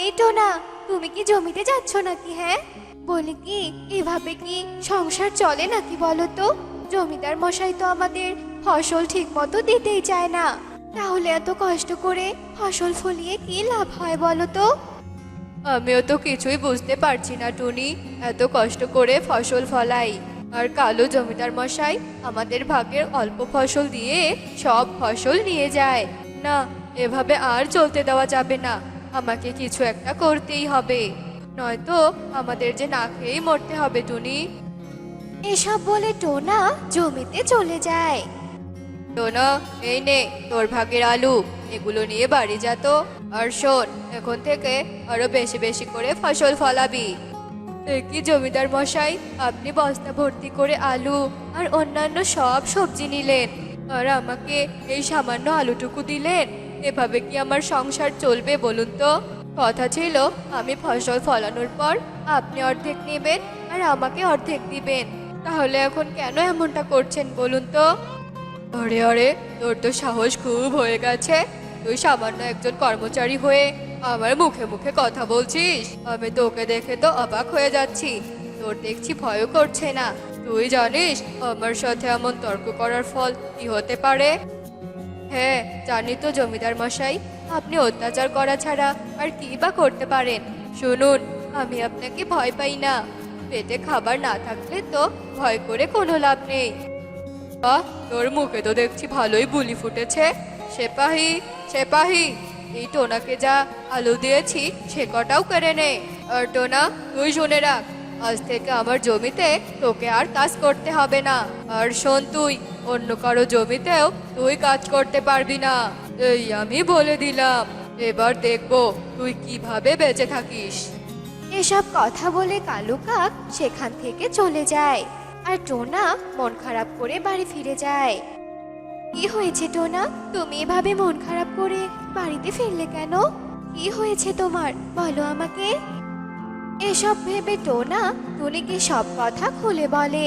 এই টোনা, তুমি কি জমিতে যাচ্ছ নাকি? হ্যাঁ, বলি কি এভাবে কি সংসার চলে নাকি বলো তো? জমিদার মশাই তো আমাদের ফসল ঠিক মতো দিতেই চায় না। তাহলে এত কষ্ট করে ফসল ফলিয়ে কি লাভ হয় বলো তো? আমিও তো কিছুই বুঝতে পারছি না টুনি। এত কষ্ট করে ফসল ফলাই, আর কালো জমিদার মশাই আমাদের ভাগের অল্প ফসল দিয়ে সব ফসল নিয়ে যায়। না, এভাবে আর চলতে দেওয়া যাবে না। আমাকে কিছু একটা করতেই হবে, নয়তো আমাদের যে না খেয়েই মরতে হবে টুনি। এসব বলে টোনা জমিতে চলে যায়। টোনা, এই নে তোর ভাগের আলু, এগুলো নিয়ে বাড়ি যা তো। আর শোন, এখন থেকে আরো বেশি বেশি করে ফসল ফলাবি। এ কি জমিদার মশাই, আপনি বস্তা ভর্তি করে আলু আর অন্যান্য সব সবজি নিলেন, আর আমাকে এই সামান্য আলুটুকু দিলেন? এভাবে কি আমার সংসার চলবে বলুন তো? কথা ছিল আমি ফসল ফলানোর পর আপনি অর্ধেক নেবেন আর আমাকে অর্ধেক দিবেন। তাহলে এখন কেন এমনটা করছেন বলুন তো? আরে আরে, তোর তো সাহস খুব হয়ে গেছে। তুই সামান্য একজন কর্মচারী হয়ে আমার মুখে মুখে কথা বলছিস। আমি তোকে দেখে তো অবাক হয়ে যাচ্ছি। তোর দেখছি ভয়ও করছে না। তুই জানিস আমার সাথে এমন তর্ক করার ফল কি হতে পারে? হ্যাঁ, জানি তো জমিদার মশাই। আপনি অত্যাচার করা ছাড়া আর কি বা করতে পারেন? শুনুন, আমি আপনাকে ভয় পাই না। পেটে খাবার না থাকলে তো ভয় করে কোনো লাভ নেই। বাহ, তোর মুখে তো দেখছি ভালোই বুলি ফুটেছে। সেপাহি, সেপাহি, এই টোনাকে যা আলু দিয়েছি সে কটাও কেড়ে নে। আর টোনা, তুই শুনে রাখ, আজ থেকে আমার জমিতে তোকে আর কাজ করতে হবে না। আর শোন, তুই অন্য কারো জমিতেও তুই কাজ করতে পারবি না, এই আমি বলে দিলাম। এবার দেখবো তুই কিভাবে বেঁচে থাকিস। এসব কথা বলে কালু কাক সেখান থেকে চলে যায়। আর টোনা মন খারাপ করে বাড়ি ফিরে যায়। কি হয়েছে টোনা, তুমি এভাবে মন খারাপ করে বাড়িতে ফিরলে কেন? কি হয়েছে তোমার, বলো আমাকে। এসব ভেবে টোনা টুনিকে সব কথা খুলে বলে।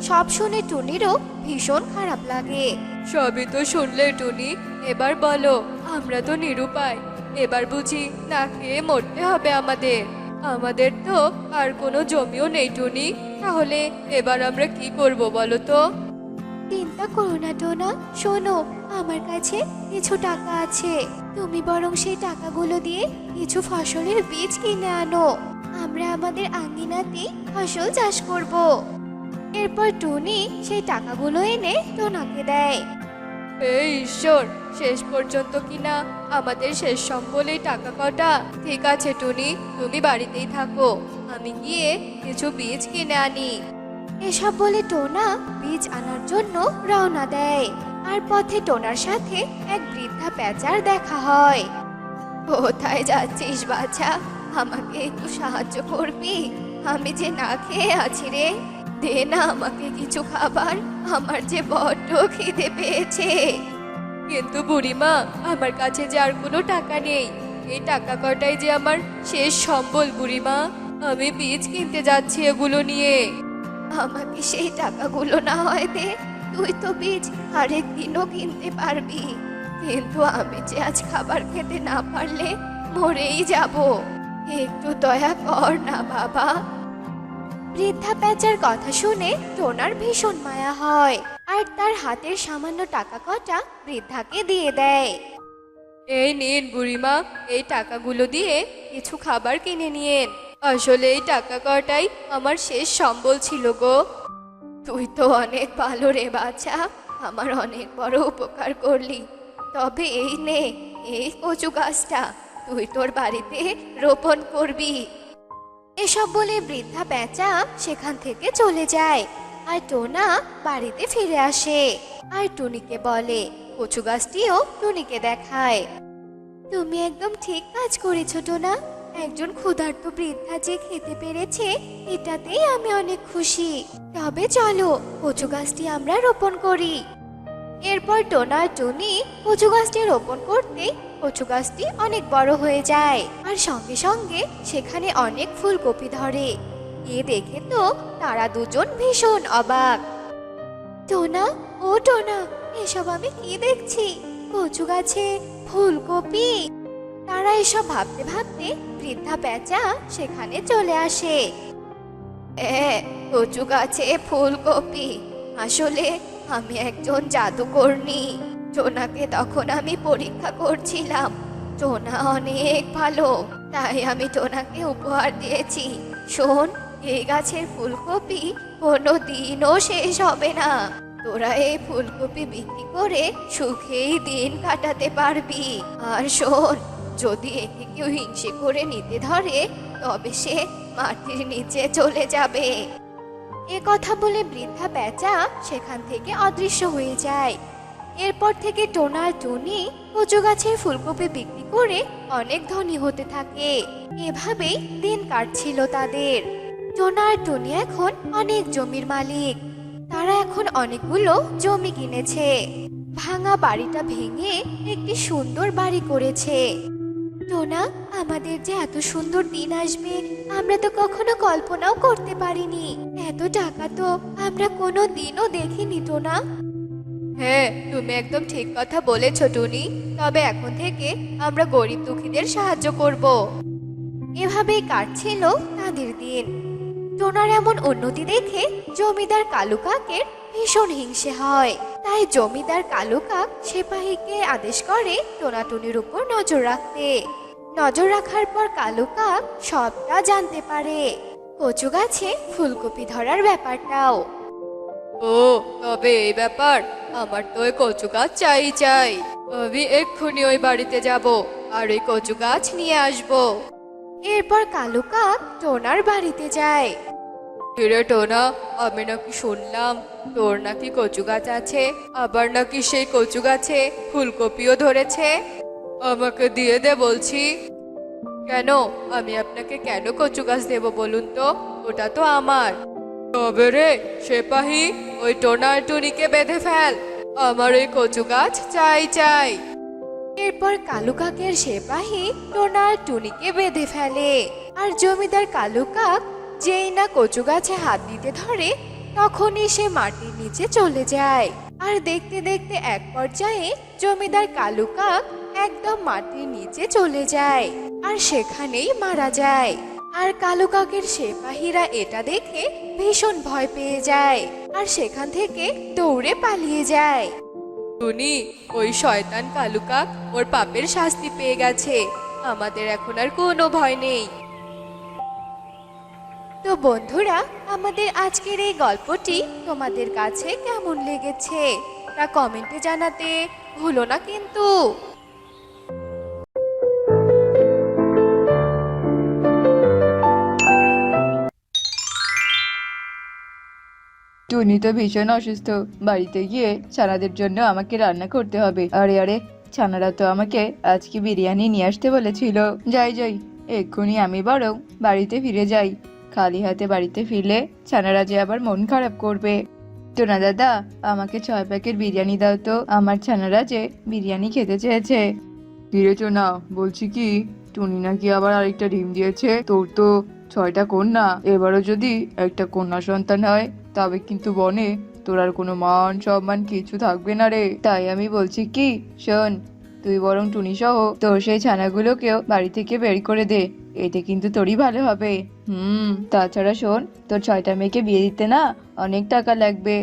সব শুনে টুনিরও ভীষণ খারাপ লাগে। সবই তো শুনলে টুনি, এবার বলো, আমরা তো নিরুপায়। এবার বুঝি না খেয়ে মরতে হবে আমাদের? আমাদের তো আর কোনো জমিও নেই টুনি। তাহলে এবার আমরা কি করব বলো তো? চিন্তা করো না টোনা, শোনো, আমার কাছে কিছু টাকা আছে। তুমি বরং সেই টাকাগুলো দিয়ে কিছু ফসলের বীজ কিনে আনো। আমরা আমাদের আঙ্গিনাতে ফসল চাষ করব। এরপর টুনি সেই টাকাগুলো এনে টোনাকে দেয়। এই ঈশ্বর, শেষ পর্যন্ত কিনা আমাদের শেষ সম্বল এই টাকা কটা। ঠিক আছে টুনি, তুমি বাড়িতেই থাকো, আমি গিয়ে কিছু বীজ কিনে আনি। এসব বলে টোনা বীজ আনার জন্য রওনা দেয়। আর পথে টোনার সাথে এক বৃদ্ধা পেঁচার দেখা হয়। কোথায় যাচ্ছিস বাছা? আমাকে একটু সাহায্য করবি? আমি যে না খেয়ে আছি রে। দে না আমাকে কিছু খাবার, আমার যে বড্ড খিদে পেয়েছে। কিন্তু বুড়িমা, আমার কাছে যে আর কোনো টাকা নেই। এই টাকা কটাই যে আমার শেষ সম্বল বুড়িমা। আমি বীজ কিনতে যাচ্ছি এগুলো নিয়ে। আমাকে সেই টাকাগুলো না হয় দে, তুই তো বীজ আরেক দিনও কিনতে পারবি। কিন্তু আমি যে আজ খাবার খেতে না পারলে মরেই যাব। একটু দয়া কর না বাবা। বৃদ্ধা পেঁচার কথা শুনে টোনার ভীষণ মায়া হয়, আর তার হাতের সামান্য টাকা কটা বৃদ্ধাকে দিয়ে দেয়। এই নিন বুড়িমা, এই টাকাগুলো দিয়ে কিছু খাবার কিনে নিয়েন। আসলে এই টাকা কটাই আমার শেষ সম্বল ছিল গো। তুই তো অনেক ভালো রে বাছা, আমার অনেক বড় উপকার করলি। তবে এই নে, এই কচু গাছটা তুই তোর বাড়িতে রোপণ করবি। এসব বলে বৃদ্ধা পেঁচা সেখান থেকে চলে যায়। আর টোনা বাড়িতে ফিরে আসে আর টুনিকে বলে, কচু গাছটিও টুনিকে দেখায়। তুমি একদম ঠিক কাজ করেছো টোনা। একজন ক্ষুধার্ত বৃদ্ধা যে খেতে পেরেছে, এটাতেই আমি অনেক খুশি। তবে চলো কচু গাছটি আমরা রোপণ করি। এরপর টোনা আর টুনি কচু গাছটি রোপণ করতে কচু গাছটি অনেক বড় হয়ে যায়, আর সঙ্গে সঙ্গে সেখানে অনেক ফুলকপি ধরে। এ দেখে তো তারা দুজন ভীষণ অবাক। টোনা, ও টোনা, এসব আমি কি দেখছি? কচু গাছে ফুলকপি! তারা এসব ভাবতে ভাবতে বৃদ্ধা পেঁচা সেখানে চলে আসে। কচু গাছে ফুলকপি, আসলে আমি একজন জাদুকর্ণী। টোনাকে তখন আমি পরীক্ষা করছিলাম। টোনা অনেক ভালো, তাই আমি টোনাকে উপহার দিয়েছি। শোন, এই গাছের ফুলকপি কোনো দিনও শেষ হবে না। তোরা এই ফুলকপি বিক্রি করে সুখেই দিন কাটাতে পারবি। আর শোন, যদি একে কেউ হিংসে করে নিতে ধরে তবে সে মাটির নিচে চলে যাবে। এ কথা বলে বৃদ্ধা পেঁচা সেখান থেকে অদৃশ্য হয়ে যায়। এরপর থেকে টোনা আর টুনি কচু গাছের ফুলকপি বিক্রি করে অনেক ধনী হতে থাকে। এভাবেই দিন কাটছিল তাদের। টোনা আর টুনি এখন অনেক জমির মালিক। তারা এখন অনেকগুলো জমি কিনেছে। ভাঙা বাড়িটা ভেঙে একটি সুন্দর বাড়ি করেছে। টোনা, আমাদের যে এত সুন্দর দিন আসবে আমরা তো কখনো কল্পনাও করতে পারিনি। এত টাকা তো আমরা কোনো দিনও দেখিনি টোনা। হ্যাঁ, তুমি একদম ঠিক কথা বলেছ টুনি। তবে এখন থেকে আমরা গরিব দুঃখীদের সাহায্য করব। এভাবেই কাটছিল তাদের দিন। টোনার এমন উন্নতি দেখে জমিদার কালু কাকের ভীষণ হিংসে হয়। তাই জমিদার কালু কাক সিপাহীকে আদেশ করে টোনাটুনির উপর নজর রাখতে। নজর রাখার পর কালু কাক সবটা জানতে পারে, কচু গাছে ফুলকপি ধরার ব্যাপারটাও। ও, তবে এই ব্যাপার, আমার তো ওই কচু গাছ চাই। আমি এক্ষুনি ওই বাড়িতে যাব আর ওই কচু গাছ নিয়ে আসব। এরপর কালু কাক টোনার বাড়িতে যায়। কিরে টোনা, আমি নাকি শুনলাম তোর নাকি কচু গাছ আছে, আবার নাকি সেই কচু গাছে ফুলকপিও ধরেছে। আমাকে দিয়ে দে বলছি। কেন? আমি আপনাকে কেন কচু গাছ দেব বলুন তো? ওটা তো আমার। তবে রে সেপাহী, ওই টোনা আর টুনিকে বেঁধে ফেল। আমার ওই কচু গাছ চাই। এরপর কালু কাকের সিপাহী টোনা আর টুনিকে বেঁধে ফেলে। আর জমিদার কালু কাক যেই না কচু গাছে হাত দিতে ধরে তখনই সে মাটির নিচে চলে যায়। আর দেখতে দেখতে এক পর্যায়ে জমিদার কালু কাক একদম মাটির নিচে চলে যায় আর সেখানেই মারা যায়। আর কালু কাকের সিপাহীরা এটা দেখে ভীষণ ভয় পেয়ে যায় আর সেখান থেকে দৌড়ে পালিয়ে যায়। টুনি, ওই শয়তান কালু কাক ওর পাপের শাস্তি পেয়ে গেছে। আমাদের এখন আর কোনো ভয় নেই। তো বন্ধুরা, আমাদের আজকের এই গল্পটি তোমাদের কাছে কেমন লেগেছে তা কমেন্টে জানাতে ভুলো না কিন্তু। টুনি তো ভীষণ অসুস্থ, বাড়িতে গিয়ে ছানাদের জন্য আমাকে রান্না করতে হবে। আরে আরে, ছানারা তো আমাকে আজকে বিরিয়ানি নিয়ে আসতে বলেছিল। যাই, এক্ষুনি আমি বরং বাড়িতে ফিরে যাই। খালি হাতে বাড়িতে ফিরলে ছানারা যে আবার মন খারাপ করবে। টোনা দাদা, আমাকে 6 প্যাকেট বিরিয়ানি দাও তো, আমার ছানারা যে বিরিয়ানি খেতে চেয়েছে। ফিরে টোনা, বলছি কি, টুনি নাকি আবার আরেকটা ডিম দিয়েছে। তোর তো 6টা কন্যা, এবারও যদি একটা কন্যা সন্তান হয় তবে কিন্তু বনে তোর আর কোনো মান সম্মান কিছু থাকবে না রে। তাই আমি বলছি কি, শোন, তুই বরং টুনি সহ তোর সেই ছানাগুলোকেও বাড়ি থেকে বের করে দে। এতে কিন্তু তোরই ভালো হবে। তাছাড়া শোন, তোর 6টা মেয়েকে বিয়ে দিতে না অনেক টাকা লাগবে।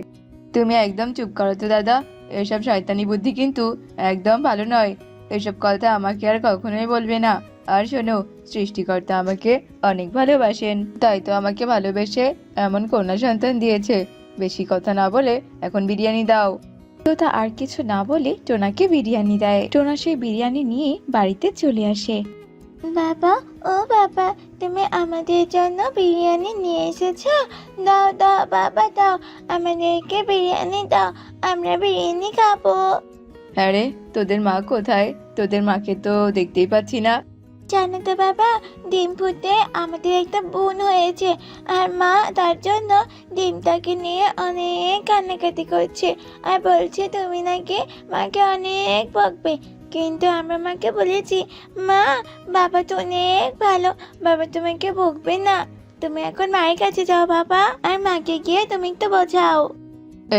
তুমি একদম চুপ করো তো দাদা, এসব শয়তানি বুদ্ধি কিন্তু একদম ভালো নয়। এসব কথা আমাকে আর কখনোই বলবে না। আর শোনো, সৃষ্টিকর্তা আমাকে অনেক ভালোবাসেন, তাই তো আমাকে ভালোবেসে এমন কন্যা সন্তান দিয়েছে। বেশি কথা না বলে এখন বিরিয়ানি দাও। তো তা আর কিছু না বলে টোনাকে বিরিয়ানি দেয়। টোনা সেই বিরিয়ানি নিয়ে বাড়িতে চলে আসে। বাবা, ও বাবা, তুমি আমাদের জন্য বিরিয়ানি নিয়ে এসেছো? দাও দাও বাবা, দাও, আমাদেরকে বিরিয়ানি দাও, আমরা বিরিয়ানি খাবো। হ্যাঁ রে, তোদের মা কোথায়? তোদের মাকে তো দেখতেই পাচ্ছি না। জানো তো বাবা, ডিম ফুটে আমাদের একটা বোন হয়েছে, আর মা তার জন্য ডিমটাকে নিয়ে অনেক কান্নাকাটি করছে আর বলছে তুমি নাকি মাকে অনেক বকবে। কিন্তু আমরা মাকে বলেছি, মা, বাবা তো অনেক ভালো, বাবা তোমাকে বকবে না। তুমি এখন মায়ের কাছে যাও বাবা, আর মাকে গিয়ে তুমি একটু বোঝাও।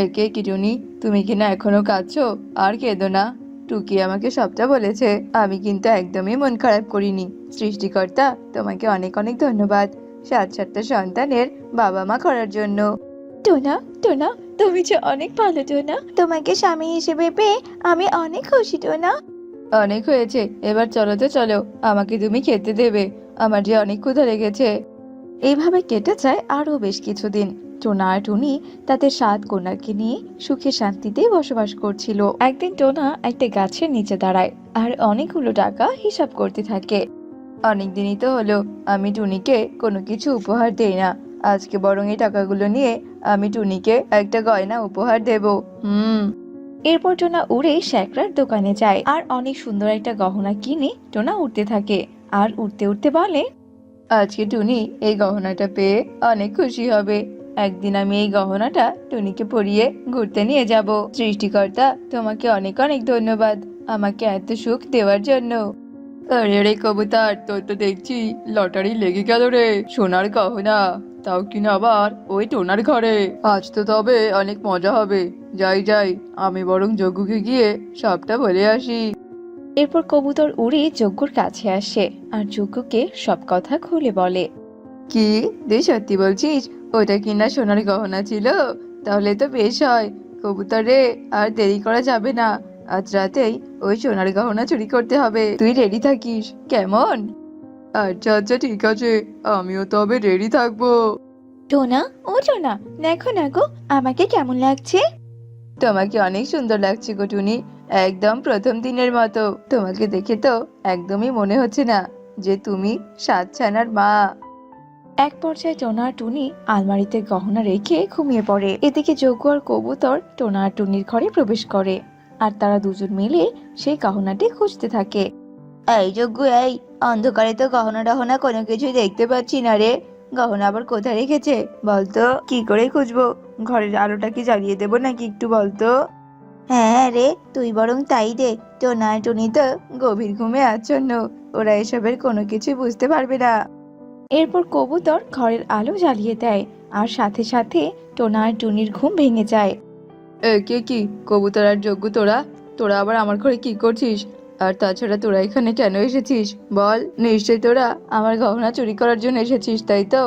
একে কি টুনি, তুমি কি না এখনো কাঁদছো? আর কেঁদো না। টুকি আমাকে সবটা বলেছে। আমি কিন্তু একদমই মন খারাপ করিনি। সৃষ্টিকর্তা, তোমাকে অনেক অনেক ধন্যবাদ সাত সাতটা সন্তানের বাবা মা করার জন্য। টোনা, টোনা, তুমি যে অনেক ভালো টোনা। তোমাকে স্বামী হিসেবে পেয়ে আমি অনেক খুশি টোনা। অনেক হয়েছে, এবার চলো তো চলো, আমাকে তুমি খেতে দেবে, আমার যে অনেক ক্ষুধা লেগেছে। এইভাবে কেটে যায় আরো বেশ কিছুদিন। টোনা আর টুনি তাদের 7 কন্যাকে নিয়ে সুখে শান্তিতেই বসবাস করছিল। একদিন টোনা একটা গাছের নিচে দাঁড়ায় আর অনেকগুলো টাকা হিসাব করতে থাকে। অনেকদিনই তো হলো আমি টুনিকে কোনো কিছু উপহার দেই না। আজকে বরং এই টাকাগুলো নিয়ে আমি টুনিকে একটা গয়না উপহার দেব। এরপর টোনা উড়ে শ্যাকরার দোকানে যায় আর অনেক সুন্দর একটা গহনা কিনে টোনা উঠতে থাকে। আর উঠতে উঠতে বলে, আজকে টুনি এই গহনাটা পেয়ে অনেক খুশি হবে। একদিন আমি এই গহনাটা টুনিকে পরিয়ে ঘুরতে নিয়ে যাব। সৃষ্টিকর্তা, তোমাকে অনেক অনেক ধন্যবাদ আমাকে এত সুখ দেওয়ার জন্য। আরে রে কবুতর, তোর তো দেখছি লটারি লেগে গেল রে, সোনার গহনা, তাও কিনা আবার ওই টোনার ঘরে। আজ তো তবে অনেক মজা হবে। যাই যাই, আমি বরং যজ্ঞকে গিয়ে সবটা বলে আসি। এরপর কবুতর উড়ে যজ্ঞর কাছে আসে আর যজ্ঞকে সব কথা খুলে বলে। কি, তুই সত্যি বলছিস ওটা কিনা সোনার গহনা ছিল? তাহলে তো বেশ হয়। কবুতর রে, আর দেরি করা যাবে না, আজ রাতেই ওই সোনার গহনা চুরি করতে হবে। তুই রেডি থাকিস কেমন? আচ্ছা আচ্ছা, ঠিক আছে, আমিও তবে রেডি থাকবো। টোনা, ও টোনা, দেখো না গো আমাকে কেমন লাগছে। তোমাকে অনেক সুন্দর লাগছে গো টুনি, একদম প্রথম দিনের মতো। তোমাকে দেখে তো একদমই মনে হচ্ছে না যে তুমি 7 ছানার মা। এক পর্যায়ে টোনা আর টুনি আলমারিতে গহনা রেখে ঘুমিয়ে পড়ে। এদিকে যজ্ঞ আর কবুতর টোনা আর টুনির ঘরে প্রবেশ করে আর তারা দুজন মিলে সেই গহনাটি খুঁজতে থাকে। এই যজ্ঞ, এই অন্ধকারে তো গহনা টহনা কোনো কিছুই দেখতে পাচ্ছি না রে। গহনা আবার কোথায় রেখেছে বলতো? কি করে খুঁজবো? ঘরের আলোটা কি জ্বালিয়ে দেবো নাকি একটু বলতো? হ্যাঁ রে, তুই বরং তাই দে। টোনা আর টুনি তো গভীর ঘুমে আচ্ছন্ন, ওরা এসবের কোনো কিছু বুঝতে পারবে না। এরপর কবুতর ঘরের আলো জ্বালিয়ে দেয় আর সাথে সাথে টোনা আর টুনির ঘুম ভেঙে যায়। কে কি, কবুতর আর যজ্ঞ, তোরা তোরা আবার আমার ঘরে কি করছিস? আর তাছাড়া তোরা এখানে কেন এসেছিস বল? নিশ্চয়ই তোরা আমার গহনা চুরি করার জন্য এসেছিস, তাই তো?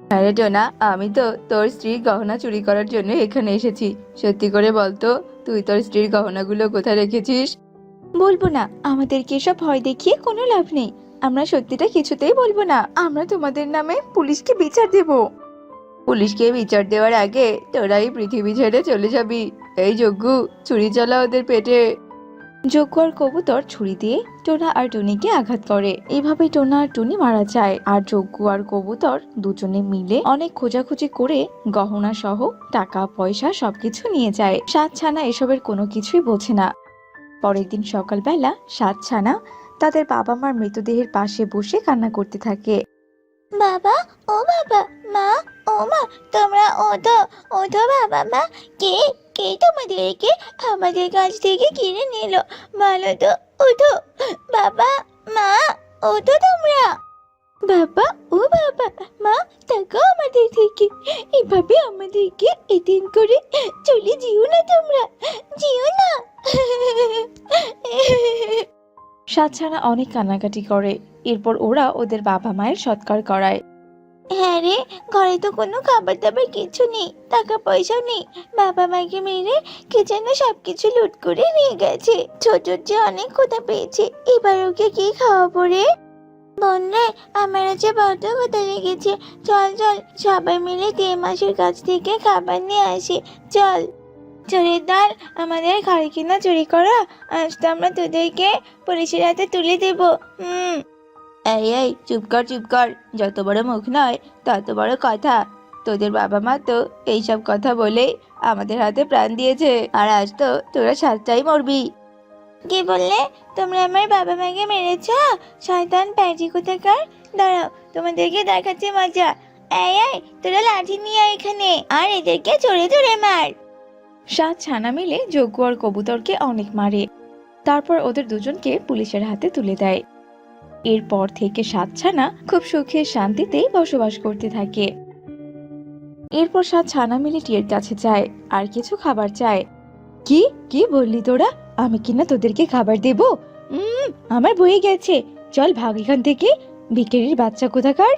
হ্যাঁ রে টোনা, আমি তো তোর স্ত্রীর গহনা চুরি করার জন্য এখানে এসেছি। সত্যি করে বলতো, তুই তোর স্ত্রীর গহনাগুলো কোথায় রেখেছিস? বলবো না, আমাদেরকে এসব ভয় দেখিয়ে কোনো লাভ নেই। আমরা সত্যিটা কিছুতেই বলবো না। আমরা তোমাদের নামে পুলিশকে বিচার দেব। পুলিশকে বিচার দেওয়ার আগে তোরা এই পৃথিবী ছেড়ে চলে যাবি। এই যজ্ঞ, ছুরি চালা ওদের পেটে। যজ্ঞ আর কবুতর ছুরি দিয়ে টোনা আর টুনিকে আঘাত করে। এইভাবে টোনা আর টুনি মারা যায় আর যজ্ঞ আর কবুতর দুজনে মিলে অনেক খোঁজাখুঁজি করে গহনা সহ টাকা পয়সা সবকিছু নিয়ে যায়। 7 ছানা এসবের কোনো কিছুই বোঝে না। পরের দিন সকালবেলা 7 ছানা তাদের বাবা মার মৃতদেহের পাশে বসে কান্না করতে থাকে। বাবা, ও বাবা, মা, ও মা, তোমরা ওঠো, ওঠো বাবা মা। কে কে তোমাদেরকে আমাদের কাছ থেকে কিনে নিল বলো তো? ওঠো বাবা, মা, ওঠো তোমরা। বাবা, ও বাবা, মা, তাকাও আমাদের থেকে। এভাবে আমাদেরকে এতিম করে চলে যেও না তোমরা, যেও না। 7 ছানা অনেক কান্নাকাটি করে। এরপর ওরা ওদের বাবা মায়ের সৎকার করায়। হ্যাঁ রে, ঘরে তো কোনো খাবার দাবার কিছু নেই, টাকা পয়সাও নেই। বাবা মাকে মেরে কে যেন সবকিছু লুট করে নিয়ে গেছে। ছোটর যে অনেক ক্ষুধা পেয়েছে, এবার ওকে কি খাওয়াবো রে? বোন রে, আমার যে বড্ড ক্ষুধা লেগেছে। চল চল, সবাই মিলে কে মাসের কাছ থেকে খাবার নিয়ে আসি। চল। চোরের দল, আমাদের ঘরে কিনা চুরি করা, আজ তো আমরা তোদেরকে পুলিশের হাতে তুলে দেব। এই এই, চুপ কর চুপ কর, যত বড় মুখ নয় তত বড় কথা। তোদের বাবা মা তো এইসব কথা বলেই আমাদের হাতে প্রাণ দিয়েছে, আর আজ তো তোরা 7টাই মরবি। কি বললে? তোমরা আমার বাবা মাকে মেরেছ? শয়তান প্যাজি কোথাকার! দাঁড়াও, তোমাদেরকে দেখাচ্ছি মজা। এই এই, তোরা লাঠি নিয়ে আয় এখানে, আর এদেরকে জোরে জোরে মার। 7 ছানা মিলে যজ্ঞ আর কবুতরকে অনেক মারে। তারপর ওদের দুজনকে পুলিশের হাতে তুলে দেয়। এরপর থেকে 7 ছানা খুব সুখে শান্তিতেই বসবাস করতে থাকে। এরপর 7 ছানা মিলে টিয়ের কাছে যায় আর কিছু খাবার চায়। কি কি বললি তোরা? আমি কিনা তোদেরকে খাবার দেব? আমার বয়ে গেছে, চল ভাগ এখান থেকে, ভিখারির বাচ্চা কোথাকার।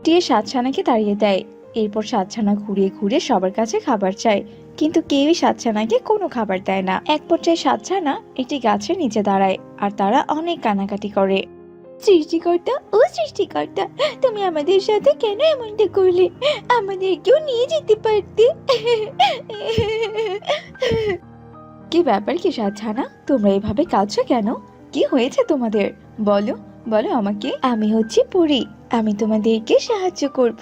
টিয়ে সাতছানাকে তাড়িয়ে দেয়। এরপর সাতছানা ঘুরে ঘুরে সবার কাছে খাবার চায়, কিন্তু কেউই সাতছানাকে কোনো খাবার দেয় না। এক পর্যায়ে সাতছানা একটি গাছের নিচে দাঁড়ায় আর তারা অনেক কানাকাটি করে। সৃষ্টিকর্তা, ও সৃষ্টিকর্তা, তুমি আমাদের সাথে কেন এমনটা করলে? আমাদেরকেও নিয়ে যেতে পারতে। কি ব্যাপার কি সাতছানা, তোমরা এভাবে কাঁদছো কেন? কি হয়েছে তোমাদের? বলো বলো আমাকে। আমি হচ্ছি পরী, আমি তোমাদেরকে সাহায্য করব।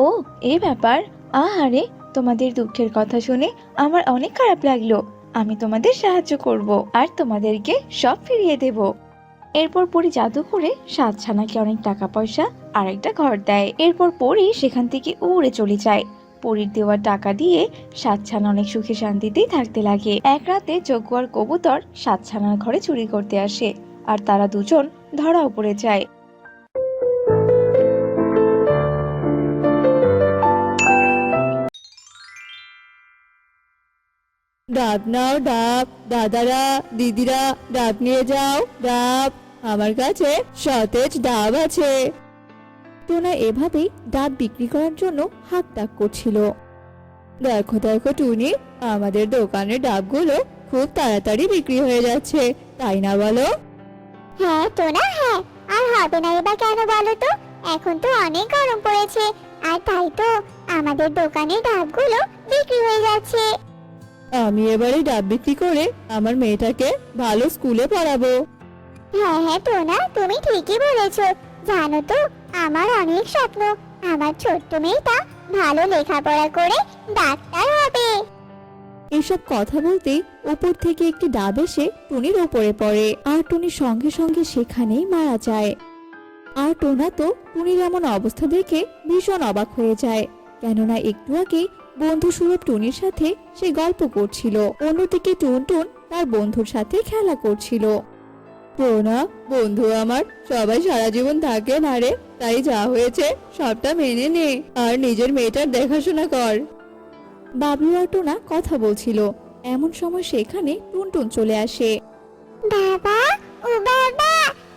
ও, এই ব্যাপার। আহারে, তোমাদের দুঃখের কথা শুনে আমার অনেক খারাপ লাগলো। আমি তোমাদের সাহায্য করব আর তোমাদেরকে সব ফিরিয়ে দেব। এরপর পরী জাদু করে সাতছানাকে অনেক টাকা পয়সা আর একটা ঘর দেয়। এরপর পরী সেখান থেকে উড়ে চলে যায়। পরীর দেওয়া টাকা দিয়ে সাতছানা অনেক সুখে শান্তিতেই থাকতে লাগে। এক রাতে যজ্ঞ আর কবুতর সাতছানার ঘরে চুরি করতে আসে আর তারা দুজন ধরাও পড়ে যায়। ডাব নাও ডাব, দাদারা দিদিরা ডাব নিয়ে যাও ডাব, আমার কাছে সতেজ ডাব আছে। টোনা এভাবেই ডাব বিক্রি করার জন্য হাক ডাক করছিল। দেখো দেখো টুনি, আমাদের দোকানের ডাবগুলো খুব তাড়াতাড়ি বিক্রি হয়ে যাচ্ছে, তাই না বলো? হ্যাঁ টোনা, হ্যাঁ। আর হবে না এবার কেন বলো তো? এখন তো অনেক গরম পড়েছে, আর তাই তো আমাদের দোকানের ডাবগুলো বিক্রি হয়ে যাচ্ছে। আমি এবারে ডাব বিক্রি করে আমার মেয়েটাকে ভালো স্কুলে পড়াবো। হ্যাঁ হ্যাঁ টোনা, তুমি ঠিকই বলেছো। জানো তো, আমার অনেক স্বপ্ন আমার ছোট্ট মেয়েটা ভালো লেখাপড়া করে ডাক্তার হবে। এসব কথা বলতেই উপর থেকে একটি ডাব এসে টুনির উপরে পড়ে আর টুনি সঙ্গে সঙ্গে সেখানেই মারা যায়। আর টোনা তো টুনির এমন অবস্থা দেখে ভীষণ অবাক হয়ে যায়, কেননা একটু আগে বন্ধু সুরভ টুনির সাথে সে গল্প করছিল, অন্যদিকে টুনটুন তার বন্ধুর সাথে খেলা করছিল। টোনা বন্ধু আমার, সবাই সারা জীবন থাকে না রে, তাই যা হয়েছে সবটা মেনে নে আর নিজের মেয়েটার দেখাশোনা কর। বাবলু আর টোনা কথা বলছিল, এমন সময় সেখানে টুনটুন চলে আসে। বাবা, ও বাবা,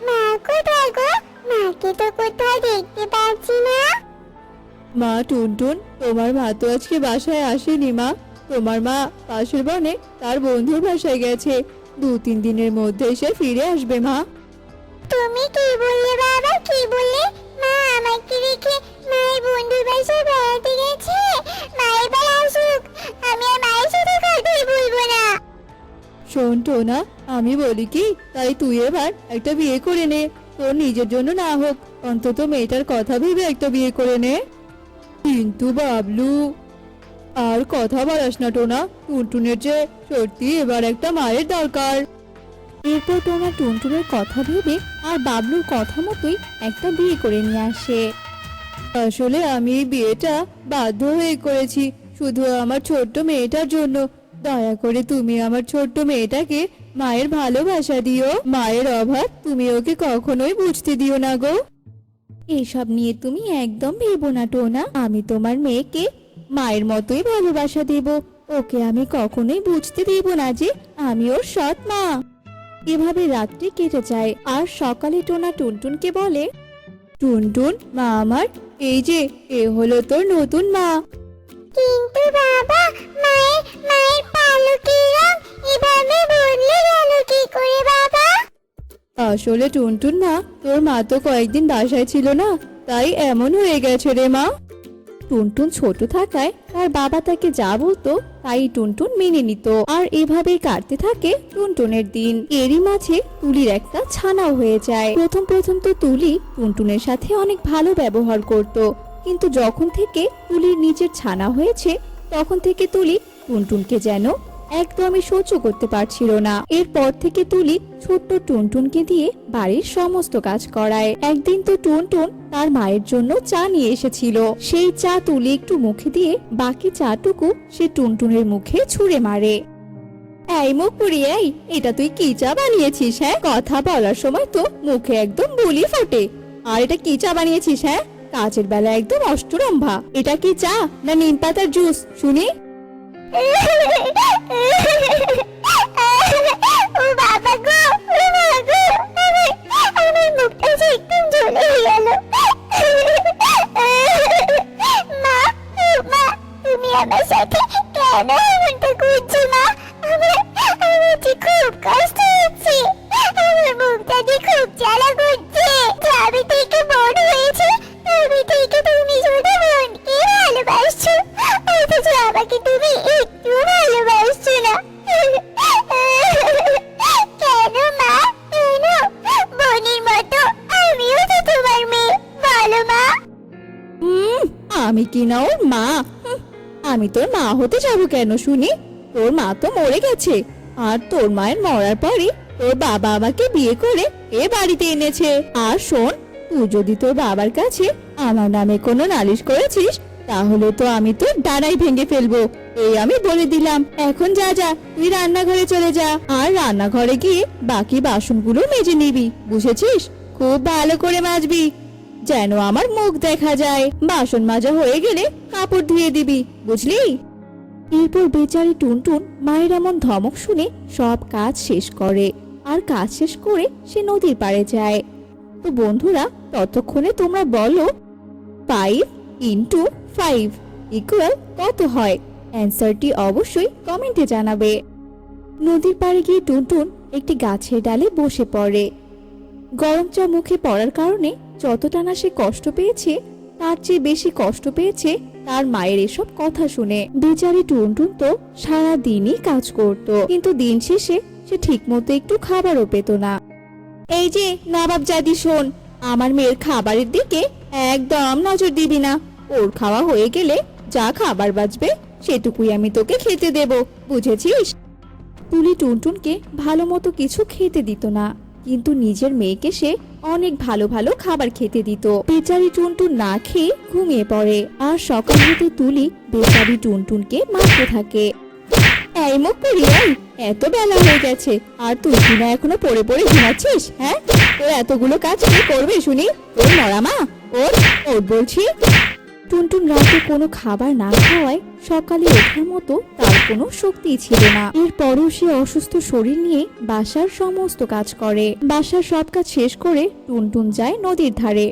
মা কোথায় গো? মাকে তো কোথাও দেখতে পাচ্ছি না। মা টুনটুন, তোমার মা তো আজকে বাসায় আসেনি মা, তোমার মা পাশের বনে তার বন্ধুর বাসায় গেছে, 2-3 দিনের মধ্যে সে ফিরে আসবে মা। তুমি কি বললে বাবা, কি বললে? মা আমাকে রেখে মায়ের বন্ধুর বাসায় বেড়াতে গেছে? মা এবার আসুক, আমি আর মায়ের সাথে কথাই বলবো না। শোন টোনা, আমি বলি কি, তাই তুই এবার একটা বিয়ে করে নে, তোর নিজের জন্য না হোক, অন্তত মেয়েটার কথা ভেবে একটা বিয়ে করে নে। কিন্তু বাবলু, আর কথা বলাস না টোনা, টুনটুনের যে সত্যি এবার একটা মায়ের দরকার। এরপর টোনা টুনটুনের কথা ভেবে আর বাবলুর কথা মতোই একটা বিয়ে করে নিয়ে আসে। আসলে আমি এই বিয়েটা বাধ্য হয়ে করেছি, শুধু আমার ছোট্ট মেয়েটার জন্য। দয়া করে তুমি আমার ছোট্ট মেয়েটাকে মায়ের ভালোবাসা দিও, মায়ের অভাব তুমি ওকে কখনোই বুঝতে দিও না গো। এসব নিয়ে তুমি একদম ভেবো না টোনা, আমি তোমার মেয়েকে মায়ের মতোই ভালোবাসা দেব, ওকে আমি কখনোই বুঝতে দেব না যে আমি ওর সৎ মা। এভাবে রাত্রি কেটে যায় আর সকালে টোনা টুনটুনকে বলে, টুনটুন মা আমার, এই যে এ হলো তোর নতুন মা। কিন্তু বাবা, মায়ের পালকের রং এভাবে বদলে গেল কি করে বাবা? আসলে টুনটুন মা, তোর মা তো কয়েকদিন বাসায় ছিল না, তাই এমন হয়ে গেছে রে মা। টুনটুন ছোট থাকায় তার বাবা তাকে যা বলতো তাই টুনটুন মেনে নিত, আর এভাবেই কাটতে থাকে টুনটুনের দিন। এরই মাঝে তুলির একটা ছানাও হয়ে যায়। প্রথম প্রথম তো তুলি টুনটুনের সাথে অনেক ভালো ব্যবহার করত, কিন্তু যখন থেকে তুলির নিজের ছানা হয়েছে তখন থেকে তুলি টুনটুনকে যেন একদমই সহ্য করতে পারছিল না। এরপর থেকে তুলি ছোট্ট টুনটুনকে দিয়ে বাড়ির সমস্ত কাজ করায়। একদিন তো টুনটুন তার মায়ের জন্য চা নিয়ে এসেছিল, সেই চা তুলি একটু মুখে দিয়ে বাকি চাটুকু সে টুনটুনের মুখে ছুঁড়ে মারে। এই মুখ পুড়িয়ে, এই এটা তুই কি চা বানিয়েছিস? হ্যাঁ, কথা বলার সময় তো মুখে একদম বুলি ফোটে, আর এটা কি চা বানিয়েছিস? হ্যাঁ, কাজের বেলা একদম অষ্টরম্ভা। এটা কি চা না নিম পাতার জুস শুনি? ও বাবা গো, ও মা গো, আমার মুখটা যে একদম জ্বলে গেল। মা, ও মা, তুমি আমার সাথে কেন এমনটা করছো মা? আমার যে খুব কষ্ট হচ্ছে, আমার মুখটা যে খুব জ্বালা করছে। যাবে থেকে বড় হয়েছে, তবে থেকে তুমি শুধু বোনকে ভালোবাসছো, অথচ আমাকে তুমি একটু ভালোবাসছো না। কেন মা, কেন? বোনের মতো আমিও তো তোমার মেয়ে, বলো মা। আমি কি না ওর মা? আমি তোর মা হতে যাবো কেন শুনি? তোর মা তো মরে গেছে, আর তোর মায়ের মরার পরে তোর বাবা আমাকে বিয়ে করে এ বাড়িতে এনেছে। আর শোন, তুই যদি তোর বাবার কাছে আমার নামে কোনো নালিশ করেছিস, তাহলে তো আমি তোর ডানাই ভেঙে ফেলবো, এই আমি বলে দিলাম। এখন যা যা, তুই রান্নাঘরে চলে যা, আর রান্নাঘরে গিয়ে বাকি বাসনগুলো মেজে নিবি, বুঝেছিস? খুব ভালো করে মাজবি, যেন আমার মুখ দেখা যায়। বাসন মাজা হয়ে গেলে কাপড় ধুয়ে দিবি, বুঝলি? এরপর বেচারি টুনটুন মায়ের এমন ধমক শুনে সব কাজ শেষ করে, আর কাজ শেষ করে সে নদীর পাড়ে যায়। তো বন্ধুরা, ততক্ষণে তোমরা বলো 5 × 5 = কত হয়? অ্যান্সারটি অবশ্যই কমেন্টে জানাবে। নদীর পাড়ে গিয়ে টুনটুন একটি গাছের ডালে বসে পড়ে। গরম চা মুখে পড়ার কারণে যতটা না সে কষ্ট পেয়েছে, তার চেয়ে বেশি কষ্ট পেয়েছে তার মায়ের এসব কথা শুনে। বেচারি টুনটুন তো সারা দিনই কাজ করত, কিন্তু দিন শেষে সে ঠিকমতো একটু খাবারও পেত না। এই যে নবাব জাদি, শোন, আমার মেয়ের খাবারের দিকে একদম নজর দিবি না। ওর খাওয়া হয়ে গেলে যা খাবার বাঁচবে সেটুকুই আমি তোকে খেতে দেব, বুঝেছিস? তুলি টুনটুনকে ভালো মতো কিছু খেতে দিত না, কিন্তু নিজের মেয়েকে সে অনেক ভালো ভালো খাবার খেতে দিত। বেচারি টুনটুন না খেয়ে ঘুমিয়ে পড়ে, আর সকাল হতে তুলি বেচারি টুনটুনকে মারতে থাকে। এই মুখ পুড়িয়ে, এত বেলা হয়ে গেছে, আর তুই কিনা এখনো পড়ে পড়ে ঘুমাচ্ছিস? হ্যাঁ, তোর এতগুলো কাজ কে করবে শুনি? তোর মরা মা? ওর বলছি। টুনটুন রাতে কোনো খাবার না খাওয়ায় সকালে ওঠার মতো তার কোনো শক্তি ছিল না। এরপরও সে অসুস্থ শরীর নিয়ে বাসার সমস্ত কাজ করে। বাসার সব কাজ শেষ করে টুনটুন যায় নদীর ধারে।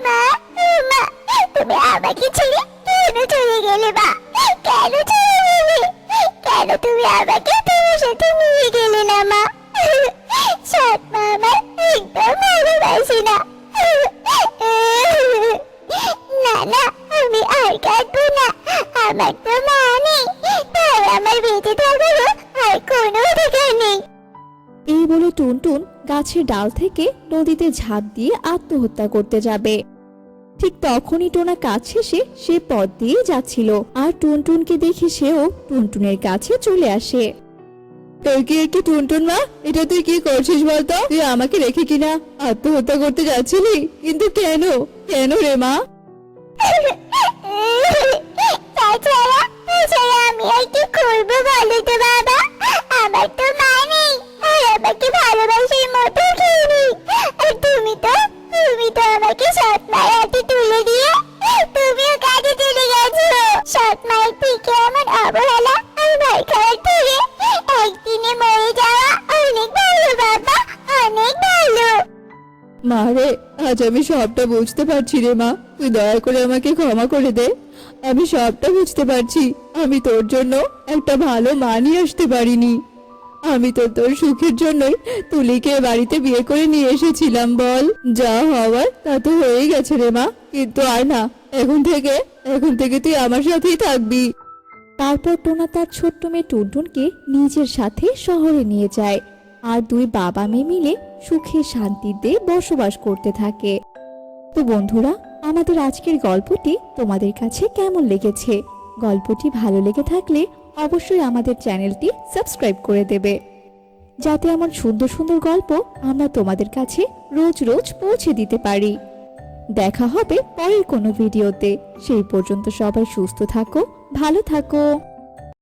মা, মা, তুমি আমাকে ছেড়ে কেন চলে গেলে মা? কেন চলে গেলে? কেন তুমি আমাকে তোমার সাথে নিয়ে গেলে না মা? সৎ মা আমার একদম ভালোবাসি না। না না, আমি আর কাঁদবো না। আমার তো মা নেই, তাই আমার বেঁচে থাকারও আর কোনো অধিকার নেই। এই বলে টুনটুন গাছের ডাল থেকে নদীতে ঝাঁপ দিয়ে আত্মহত্যা করতে যাবে। ঠিক তখনই টোনা কাজ শেষে সে পথ দিয়ে যাচ্ছিল, আর টুনটুনকে দেখে সেও টুনটুনের কাছে চলে আসে। কি একটু টুনটুন মা, এটা তুই কি করছিস বলতো? তুই আমাকে রেখে কিনা আত্মহত্যা করতে যাচ্ছিলি, কিন্তু কেন? কেন রে মা? তাছাড়া আমি আর কি করবো বলো তো বাবা? আমার তো মা নেই, আর আমাকে ভালোবাসার মতো কেউ নেই। আর তুমি তো আমাকে সৎ মায়ের হাতে তুলে দিয়ে তুমিও কাজে চলে গেছো। সৎ মায়ের থেকে এমন অবহেলা আর ভয় খাওয়ার থেকে একদিনে মরে যাওয়া অনেক ভালো বাবা, অনেক ভালো। মা রে, আজ আমি সবটা বুঝতে পারছি রে মা, তুই দয়া করে আমাকে ক্ষমা করে দে। আমি সবটা বুঝতে পারছি, আমি তোর জন্য একটা ভালো মা নিয়ে আসতে পারিনি। আমি তো তোর সুখের জন্যই তুলিকে বাড়িতে বিয়ে করে নিয়ে এসেছিলাম। বল, যা হওয়ার তা তো হয়ে গেছে রে মা, কিন্তু আর না, এখন থেকে তুই আমার সাথেই থাকবি। তারপর টোনা তার ছোট্ট মেয়ে টুনটুনকে নিজের সাথে শহরে নিয়ে যায়, আর দুই বাবা মেয়ে মিলে সুখে শান্তিতে বসবাস করতে থাকে। তো বন্ধুরা, আমাদের আজকের গল্পটি তোমাদের কাছে কেমন লেগেছে? গল্পটি ভালো লেগে থাকলে অবশ্যই আমাদের চ্যানেলটি সাবস্ক্রাইব করে দেবে, যাতে আমার সুন্দর সুন্দর গল্প আমরা তোমাদের কাছে রোজ রোজ পৌঁছে দিতে পারি। দেখা হবে পরের কোনো ভিডিওতে। সেই পর্যন্ত সবাই সুস্থ থাকো, ভালো থাকো।